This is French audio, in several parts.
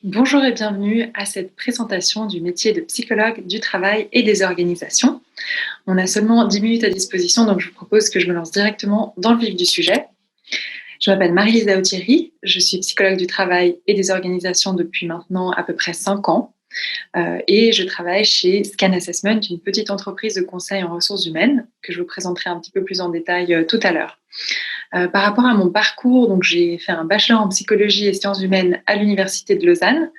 Bonjour et bienvenue à cette présentation du métier de psychologue du travail et des organisations. On a seulement 10 minutes à disposition, donc je vous propose que je me lance directement dans le vif du sujet. Je m'appelle Marie-Lisa Autieri, je suis psychologue du travail et des organisations depuis maintenant à peu près 5 ans et je travaille chez Scan Assessment, une petite entreprise de conseil en ressources humaines que je vous présenterai un petit peu plus en détail tout à l'heure. Par rapport à mon parcours, donc j'ai fait un bachelor en psychologie et sciences humaines à l'Université de Lausanne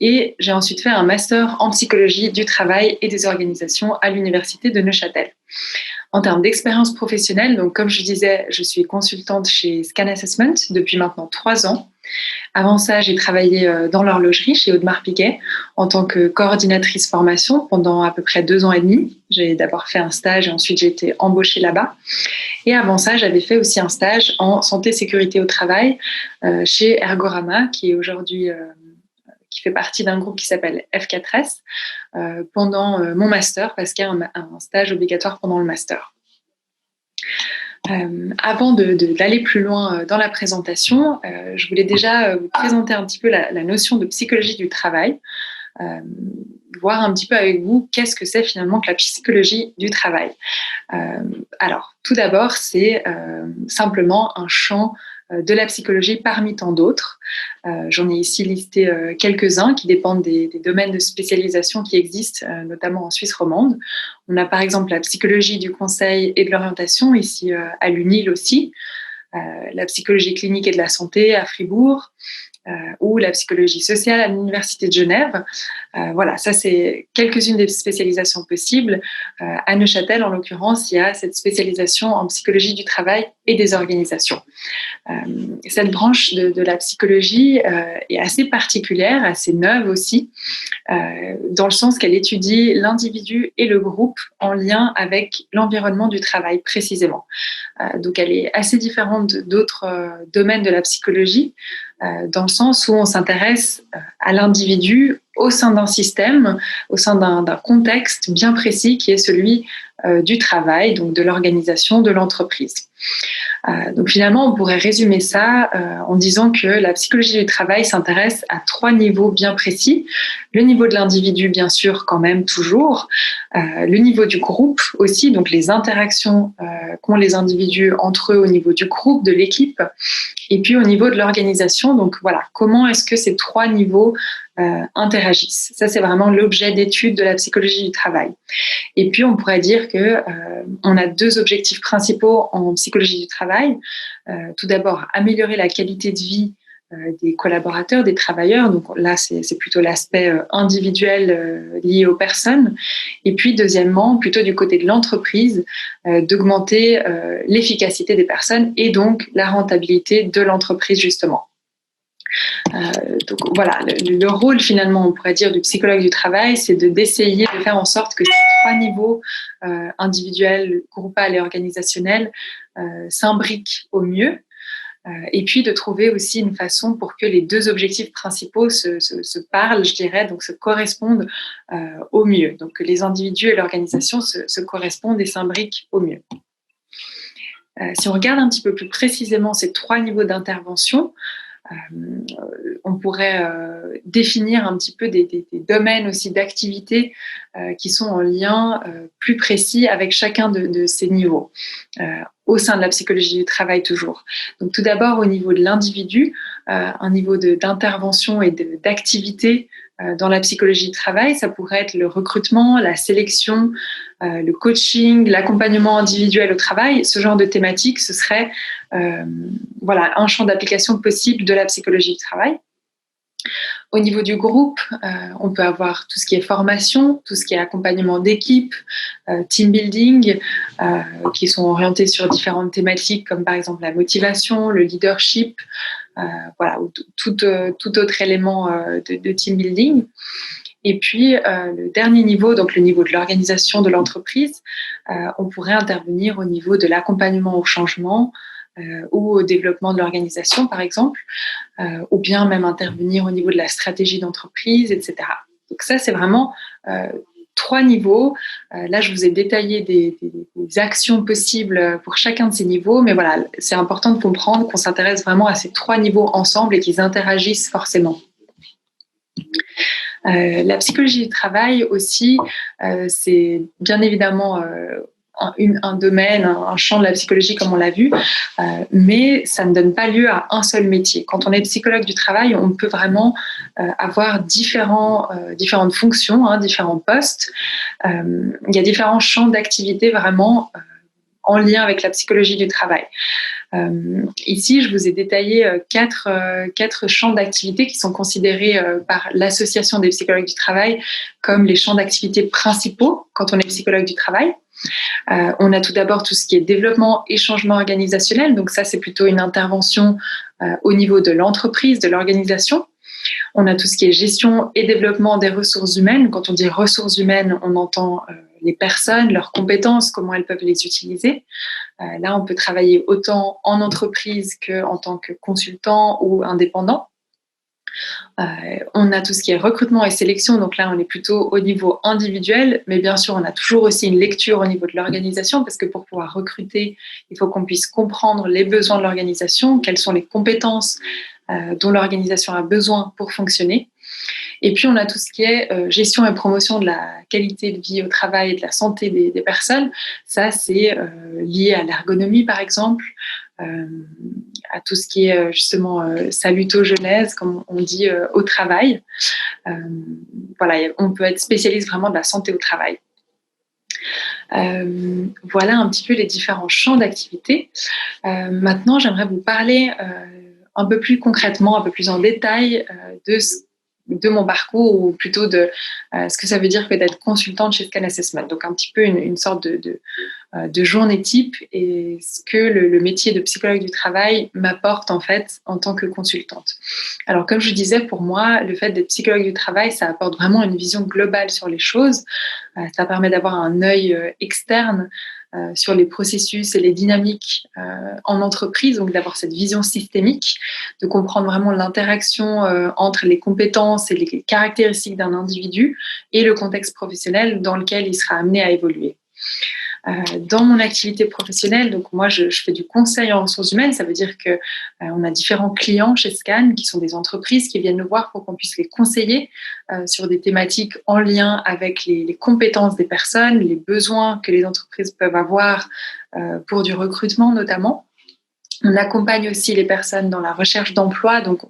et j'ai ensuite fait un master en psychologie du travail et des organisations à l'Université de Neuchâtel. En termes d'expérience professionnelle, donc comme je disais, je suis consultante chez Scan Assessment depuis maintenant 3 ans. Avant ça, j'ai travaillé dans l'horlogerie chez Audemars Piguet en tant que coordinatrice formation pendant à peu près 2 ans et demi. J'ai d'abord fait un stage et ensuite j'ai été embauchée là-bas. Et avant ça, j'avais fait aussi un stage en santé sécurité au travail chez Ergorama, qui est aujourd'hui qui fait partie d'un groupe qui s'appelle F4S pendant mon master, parce qu'il y a un stage obligatoire pendant le master. Avant d'aller plus loin dans la présentation, je voulais déjà vous présenter un petit peu la notion de psychologie du travail, voir un petit peu avec vous qu'est-ce que c'est finalement que la psychologie du travail. Alors, tout d'abord, c'est simplement un champ de la psychologie parmi tant d'autres. J'en ai ici listé quelques-uns qui dépendent des domaines de spécialisation qui existent, notamment en Suisse romande. On a par exemple la psychologie du conseil et de l'orientation, ici à l'UNIL aussi, la psychologie clinique et de la santé à Fribourg, ou la psychologie sociale à l'Université de Genève. Voilà, ça c'est quelques-unes des spécialisations possibles. À Neuchâtel, en l'occurrence, il y a cette spécialisation en psychologie du travail et des organisations. Cette branche de la psychologie est assez particulière, assez neuve aussi, dans le sens qu'elle étudie l'individu et le groupe en lien avec l'environnement du travail précisément. Donc elle est assez différente d'autres domaines de la psychologie, dans le sens où on s'intéresse à l'individu au sein d'un système, au sein d'un contexte bien précis qui est celui du travail, donc de l'organisation, de l'entreprise. Donc finalement, on pourrait résumer ça en disant que la psychologie du travail s'intéresse à 3 niveaux bien précis. Le niveau de l'individu, bien sûr, quand même, toujours. Le niveau du groupe aussi, donc les interactions qu'ont les individus entre eux au niveau du groupe, de l'équipe. Et puis au niveau de l'organisation, donc voilà, comment est-ce que ces 3 niveaux interagissent. Ça, c'est vraiment l'objet d'étude de la psychologie du travail. Et puis, on pourrait dire qu'on a 2 objectifs principaux en psychologie du travail. Tout d'abord, améliorer la qualité de vie des collaborateurs, des travailleurs. Donc là, c'est plutôt l'aspect individuel lié aux personnes. Et puis, deuxièmement, plutôt du côté de l'entreprise, d'augmenter l'efficacité des personnes et donc la rentabilité de l'entreprise, justement. Donc voilà, le rôle finalement, on pourrait dire, du psychologue du travail, c'est d'essayer de faire en sorte que ces 3 niveaux, individuels, groupal et organisationnel, s'imbriquent au mieux. Et puis de trouver aussi une façon pour que les 2 objectifs principaux se parlent, je dirais, donc se correspondent au mieux. Donc que les individus et l'organisation se correspondent et s'imbriquent au mieux. Si on regarde un petit peu plus précisément ces 3 niveaux d'intervention, on pourrait définir un petit peu des domaines aussi d'activité qui sont en lien plus précis avec chacun de ces niveaux, au sein de la psychologie du travail toujours. Donc tout d'abord au niveau de l'individu, un niveau d'intervention et d'activité dans la psychologie du travail, ça pourrait être le recrutement, la sélection, le coaching, l'accompagnement individuel au travail. Ce genre de thématique, ce serait voilà, un champ d'application possible de la psychologie du travail. Au niveau du groupe, on peut avoir tout ce qui est formation, tout ce qui est accompagnement d'équipe, team building, qui sont orientés sur différentes thématiques comme par exemple la motivation, le leadership, voilà, ou tout autre élément de team building. Et puis, le dernier niveau, donc le niveau de l'organisation de l'entreprise, on pourrait intervenir au niveau de l'accompagnement au changement ou au développement de l'organisation, par exemple, ou bien même intervenir au niveau de la stratégie d'entreprise, etc. Donc ça, c'est vraiment 3 niveaux. Là, je vous ai détaillé des actions possibles pour chacun de ces niveaux, mais voilà, c'est important de comprendre qu'on s'intéresse vraiment à ces 3 niveaux ensemble et qu'ils interagissent forcément. La psychologie du travail aussi, c'est bien évidemment un domaine, un champ de la psychologie comme on l'a vu, mais ça ne donne pas lieu à un seul métier. Quand on est psychologue du travail, on peut vraiment avoir différentes fonctions, différents postes. Il y a différents champs d'activité vraiment en lien avec la psychologie du travail. Ici, je vous ai détaillé quatre champs d'activité qui sont considérés par l'Association des psychologues du travail comme les champs d'activité principaux quand on est psychologue du travail. On a tout d'abord tout ce qui est développement et changement organisationnel. Donc ça, c'est plutôt une intervention au niveau de l'entreprise, de l'organisation. On a tout ce qui est gestion et développement des ressources humaines. Quand on dit ressources humaines, on entend les personnes, leurs compétences, comment elles peuvent les utiliser. Là, on peut travailler autant en entreprise qu'en tant que consultant ou indépendant. On a tout ce qui est recrutement et sélection, donc là on est plutôt au niveau individuel, mais bien sûr on a toujours aussi une lecture au niveau de l'organisation, parce que pour pouvoir recruter, il faut qu'on puisse comprendre les besoins de l'organisation, quelles sont les compétences dont l'organisation a besoin pour fonctionner. Et puis on a tout ce qui est gestion et promotion de la qualité de vie au travail et de la santé des personnes. Ça c'est lié à l'ergonomie par exemple, à tout ce qui est justement salutogenèse, comme on dit, au travail. Voilà, on peut être spécialiste vraiment de la santé au travail. Voilà un petit peu les différents champs d'activité. Maintenant, j'aimerais vous parler un peu plus concrètement, un peu plus en détail de mon parcours, ou plutôt de ce que ça veut dire que d'être consultante chez Scan Assessment. Donc un petit peu une sorte de journée type, et ce que le métier de psychologue du travail m'apporte en fait en tant que consultante. Alors comme je disais, pour moi, le fait d'être psychologue du travail, ça apporte vraiment une vision globale sur les choses. Ça permet d'avoir un œil externe sur les processus et les dynamiques en entreprise, donc d'avoir cette vision systémique, de comprendre vraiment l'interaction entre les compétences et les caractéristiques d'un individu et le contexte professionnel dans lequel il sera amené à évoluer. Dans mon activité professionnelle, donc moi je fais du conseil en ressources humaines. Ça veut dire que on a différents clients chez Scan qui sont des entreprises qui viennent nous voir pour qu'on puisse les conseiller sur des thématiques en lien avec les compétences des personnes, les besoins que les entreprises peuvent avoir pour du recrutement notamment. On accompagne aussi les personnes dans la recherche d'emploi, donc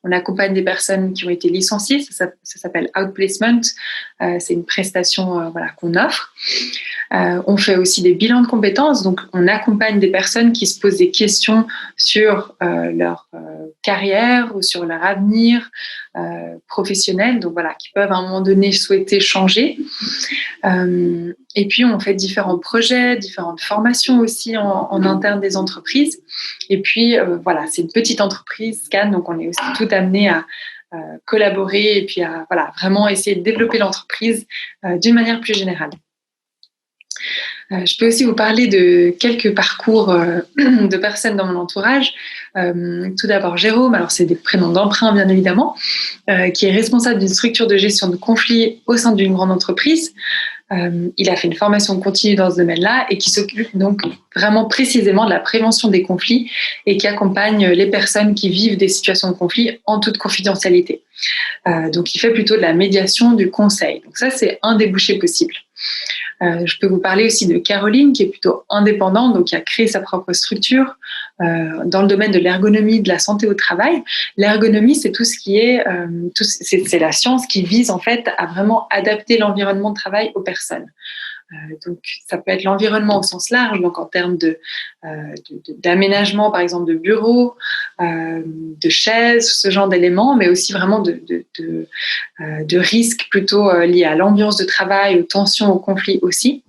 on accompagne des personnes qui ont été licenciées, ça s'appelle outplacement, c'est une prestation qu'on offre. On fait aussi des bilans de compétences, donc on accompagne des personnes qui se posent des questions sur leur carrière ou sur leur avenir professionnel, donc voilà, qui peuvent à un moment donné souhaiter changer. Et puis on fait différents projets, différentes formations aussi en interne des entreprises. Et puis voilà, c'est une petite entreprise, Scan, donc on est aussi tout amené à collaborer et puis à vraiment essayer de développer l'entreprise d'une manière plus générale. Je peux aussi vous parler de quelques parcours de personnes dans mon entourage. Tout d'abord Jérôme, alors c'est des prénoms d'emprunt bien évidemment, qui est responsable d'une structure de gestion de conflits au sein d'une grande entreprise. Il a fait une formation continue dans ce domaine-là et qui s'occupe donc vraiment précisément de la prévention des conflits et qui accompagne les personnes qui vivent des situations de conflit en toute confidentialité. Donc il fait plutôt de la médiation, du conseil. Donc ça, c'est un débouché possible. Je peux vous parler aussi de Caroline, qui est plutôt indépendante, donc qui a créé sa propre structure dans le domaine de l'ergonomie, de la santé au travail. L'ergonomie, c'est tout ce qui est, c'est la science qui vise en fait à vraiment adapter l'environnement de travail aux personnes. Donc, ça peut être l'environnement au sens large, donc en termes d'aménagement, par exemple, de bureaux, de chaises, ce genre d'éléments, mais aussi vraiment de risques plutôt liés à l'ambiance de travail, aux tensions, aux conflits aussi.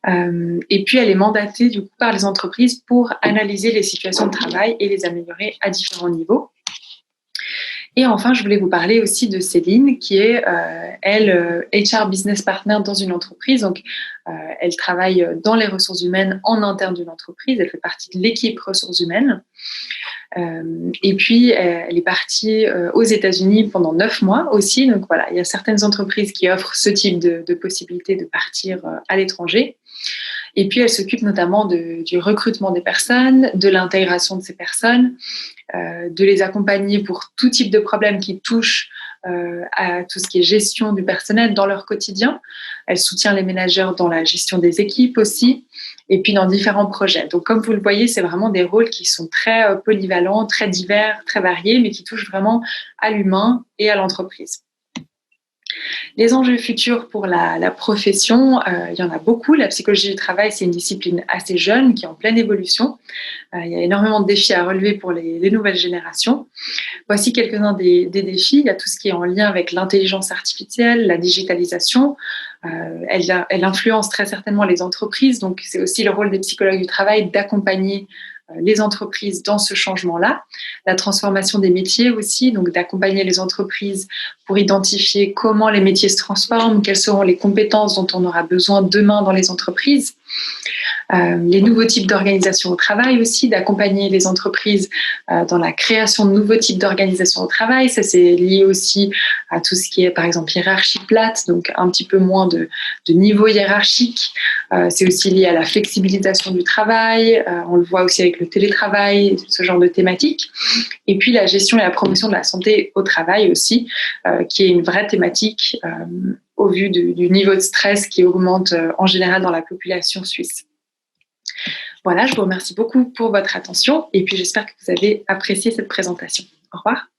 Et puis, elle est mandatée du coup par les entreprises pour analyser les situations de travail et les améliorer à différents niveaux. Et enfin, je voulais vous parler aussi de Céline, qui est, elle, HR Business Partner dans une entreprise. Donc, elle travaille dans les ressources humaines en interne d'une entreprise. Elle fait partie de l'équipe ressources humaines. Et puis, elle est partie aux États-Unis pendant 9 mois aussi. Donc, voilà, il y a certaines entreprises qui offrent ce type de possibilité de partir à l'étranger. Et puis, elle s'occupe notamment du recrutement des personnes, de l'intégration de ces personnes, de les accompagner pour tout type de problème qui touche à tout ce qui est gestion du personnel dans leur quotidien. Elle soutient les managers dans la gestion des équipes aussi, et puis dans différents projets. Donc, comme vous le voyez, c'est vraiment des rôles qui sont très polyvalents, très divers, très variés, mais qui touchent vraiment à l'humain et à l'entreprise. Les enjeux futurs pour la profession, il y en a beaucoup. La psychologie du travail, c'est une discipline assez jeune qui est en pleine évolution. Il y a énormément de défis à relever pour les nouvelles générations. Voici quelques-uns des défis. Il y a tout ce qui est en lien avec l'intelligence artificielle, la digitalisation. Elle influence très certainement les entreprises. Donc, c'est aussi le rôle des psychologues du travail d'accompagner les entreprises dans ce changement-là. La transformation des métiers aussi, donc d'accompagner les entreprises pour identifier comment les métiers se transforment, quelles seront les compétences dont on aura besoin demain dans les entreprises. Les nouveaux types d'organisation au travail aussi, d'accompagner les entreprises dans la création de nouveaux types d'organisation au travail. Ça, c'est lié aussi à tout ce qui est, par exemple, hiérarchie plate, donc un petit peu moins de niveau hiérarchique. C'est aussi lié à la flexibilisation du travail. On le voit aussi avec le télétravail, ce genre de thématiques. Et puis, la gestion et la promotion de la santé au travail aussi, qui est une vraie thématique au vu du niveau de stress qui augmente en général dans la population suisse. Voilà, je vous remercie beaucoup pour votre attention et puis j'espère que vous avez apprécié cette présentation. Au revoir.